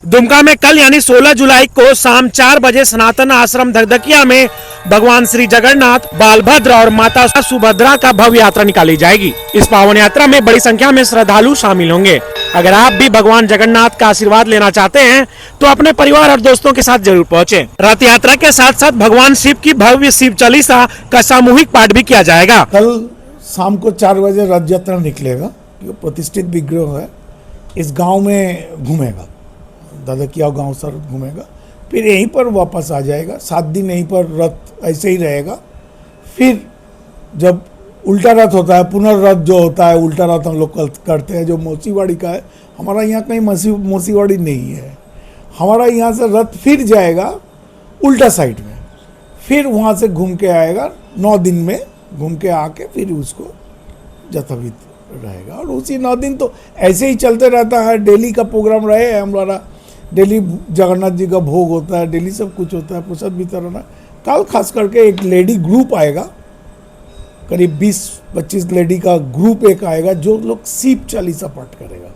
दुमका में कल यानी 16 जुलाई को शाम 4 बजे सनातन आश्रम धकधकिया में भगवान श्री जगन्नाथ, बालभद्र और माता सुभद्रा का भव्य यात्रा निकाली जाएगी। इस पावन यात्रा में बड़ी संख्या में श्रद्धालु शामिल होंगे। अगर आप भी भगवान जगन्नाथ का आशीर्वाद लेना चाहते हैं तो अपने परिवार और दोस्तों के साथ जरूर पहुंचे। रथ यात्रा के साथ साथ भगवान शिव की भव्य शिव चालीसा का सामूहिक पाठ भी किया जाएगा। कल शाम को 4 बजे रथ यात्रा निकलेगा। प्रतिष्ठित विग्रह है, इस गांव में घूमेगा, धकधकिया गांव सर घूमेगा, फिर यहीं पर वापस आ जाएगा। 7 दिन यहीं पर रथ ऐसे ही रहेगा। फिर जब उल्टा रथ होता है, पुनर्रथ जो होता है, उल्टा रथ हम लोग करते हैं, जो मौसीवाड़ी का है। हमारा यहाँ कहीं मौसीवाड़ी नहीं है। हमारा यहाँ से रथ फिर जाएगा उल्टा साइड में, फिर वहाँ से घूम के आएगा। 9 दिन में घूम के आके फिर उसको जथाविध रहेगा। और उसी 9 दिन तो ऐसे ही चलते रहता है। डेली का प्रोग्राम रहे है हमारा। डेली जगन्नाथ जी का भोग होता है, डेली सब कुछ होता है, प्रसाद वितरण है। कल खास करके एक लेडी ग्रुप आएगा, करीब 20-25 लेडी का ग्रुप एक आएगा, जो लोग शिव चालीसा पाठ करेगा।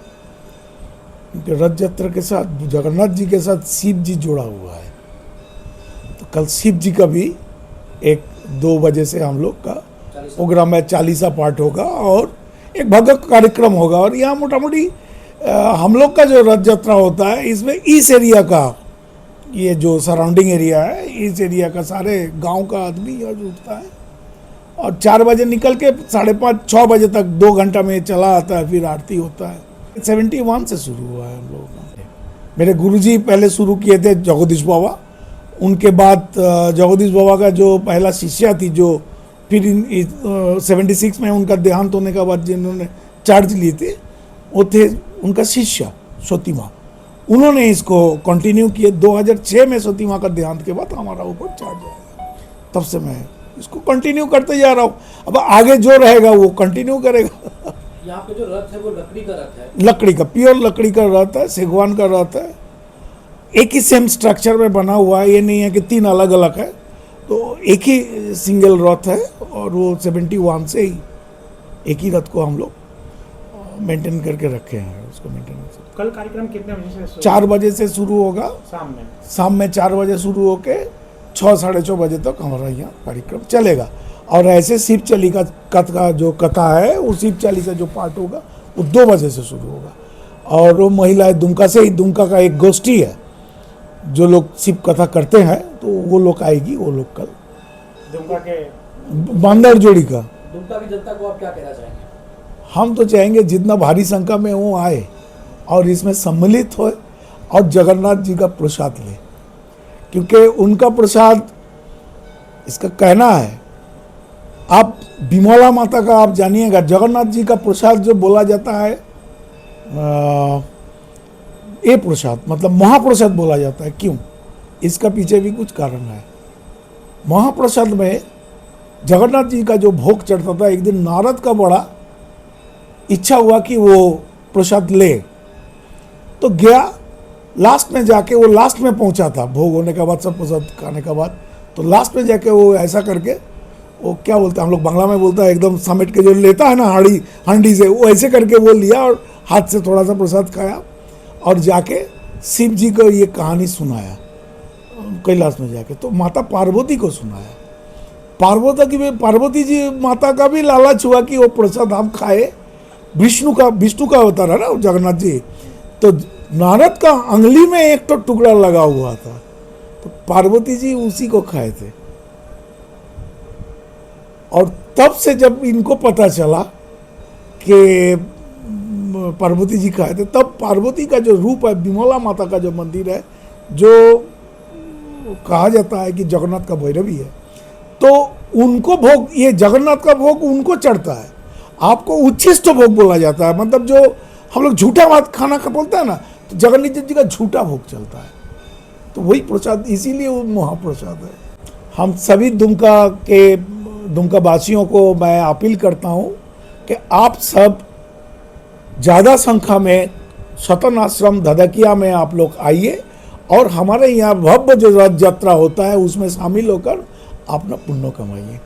क्योंकि रथ यात्रा के साथ जगन्नाथ जी के साथ शिव जी जुड़ा हुआ है। तो कल शिव जी का भी 1-2 बजे से हम लोग का प्रोग्राम है, चालीसा पाठ होगा और एक भव्य कार्यक्रम होगा। और यहाँ मोटा मोटी हम लोग का जो रथ यात्रा होता है, इसमें इस एरिया का, ये जो सराउंडिंग एरिया है, इस एरिया का सारे गांव का आदमी यहाँ जुटता है। और 4 बजे निकल के 5:30-6 बजे तक 2 घंटा में चला आता है। फिर आरती होता है। 71 से शुरू हुआ है हम लोगों का। मेरे गुरुजी पहले शुरू किए थे, जगदीश बाबा। उनके बाद जगदीश बाबा का जो पहला शिष्या थी, जो फिर 76 में उनका देहांत होने के बाद जिन्होंने चार्ज लिए थे, वो थे उनका शिष्य सोतिमा। उन्होंने इसको कंटिन्यू किए। 2006 में सोतिमा का देहांत के बाद हमारा ऊपर चार्ज आया। तब से मैं इसको कंटिन्यू करते जा रहा हूँ। अब आगे जो रहेगा वो कंटिन्यू करेगा। यहाँ पे जो रथ है वो लकड़ी का रथ है, लकड़ी का, प्योर लकड़ी का रथ है, सेगवान का रथ है। एक ही सेम स्ट्रक्चर में बना हुआ है, ये नहीं है कि 3 अलग अलग है। तो एक ही सिंगल रथ है और वो 71 से ही एक ही रथ को हम लोग मेंटेन करके रखे हैं। उसको मेंटेन कल कार्यक्रम कितने बजे से? 4 बजे से शुरू होगा। शाम में 4 बजे शुरू होके 6-6:30 बजे तक हमारा यहाँ कार्यक्रम चलेगा। और ऐसे शिव चालीसा का जो कथा है, वो शिव चालीसा जो पाठ होगा वो 2 बजे से शुरू होगा। और वो महिलाएं दुमका से ही, दुमका का एक गोष्ठी है, जो लोग शिव कथा करते हैं, तो वो लोग आएगी। वो लोग कल दुमका के बांदर जोड़ी का। दुमका की जनता को आप क्या कहना चाहेंगे? हम तो चाहेंगे जितना भारी संख्या में वो आए और इसमें सम्मिलित हो और जगन्नाथ जी का प्रसाद ले। क्योंकि उनका प्रसाद, इसका कहना है, आप बिमला माता का आप जानिएगा, जगन्नाथ जी का प्रसाद जो बोला जाता है, ये प्रसाद मतलब महाप्रसाद बोला जाता है। क्यों? इसका पीछे भी कुछ कारण है। महाप्रसाद में जगन्नाथ जी का जो भोग चढ़ता था, एक दिन नारद का बड़ा इच्छा हुआ कि वो प्रसाद ले, तो गया। लास्ट में जाके वो लास्ट में पहुंचा था, भोग होने के बाद, सब प्रसाद खाने के बाद। तो लास्ट में जाके वो ऐसा करके, वो क्या बोलते हैं, हम लोग बांग्ला में बोलता है, एकदम समेट के जो लेता है ना हांडी से, वो ऐसे करके वो लिया और हाथ से थोड़ा सा प्रसाद खाया और जाके शिव जी को ये कहानी सुनाया कैलाश में जाके। तो माता पार्वती को सुनाया। पार्वती जी माता का भी लालच हुआ कि वो प्रसाद हम खाए। विष्णु का अवतार है ना जगन्नाथ जी। तो नारद का अंगली में एक तो टुकड़ा लगा हुआ था, तो पार्वती जी उसी को खाए थे। और तब से जब इनको पता चला कि पार्वती जी खाए थे, तब पार्वती का जो रूप है, बिमला माता का जो मंदिर है, जो कहा जाता है कि जगन्नाथ का भैरवी है, तो उनको भोग, ये जगन्नाथ का भोग उनको चढ़ता है। आपको उच्छिष्ट भोग बोला जाता है, मतलब जो हम लोग झूठा भात खाना का बोलते हैं ना, तो जगन्नाथ जी का झूठा भोग चलता है। तो वही प्रसाद, इसीलिए वो महाप्रसाद है। हम सभी दुमका वासियों को मैं अपील करता हूँ कि आप सब ज़्यादा संख्या में सनातन आश्रम धकधकिया में आप लोग आइए और हमारे यहाँ भव्य जो रथ यात्रा होता है उसमें शामिल होकर अपना पुण्य कमाइए।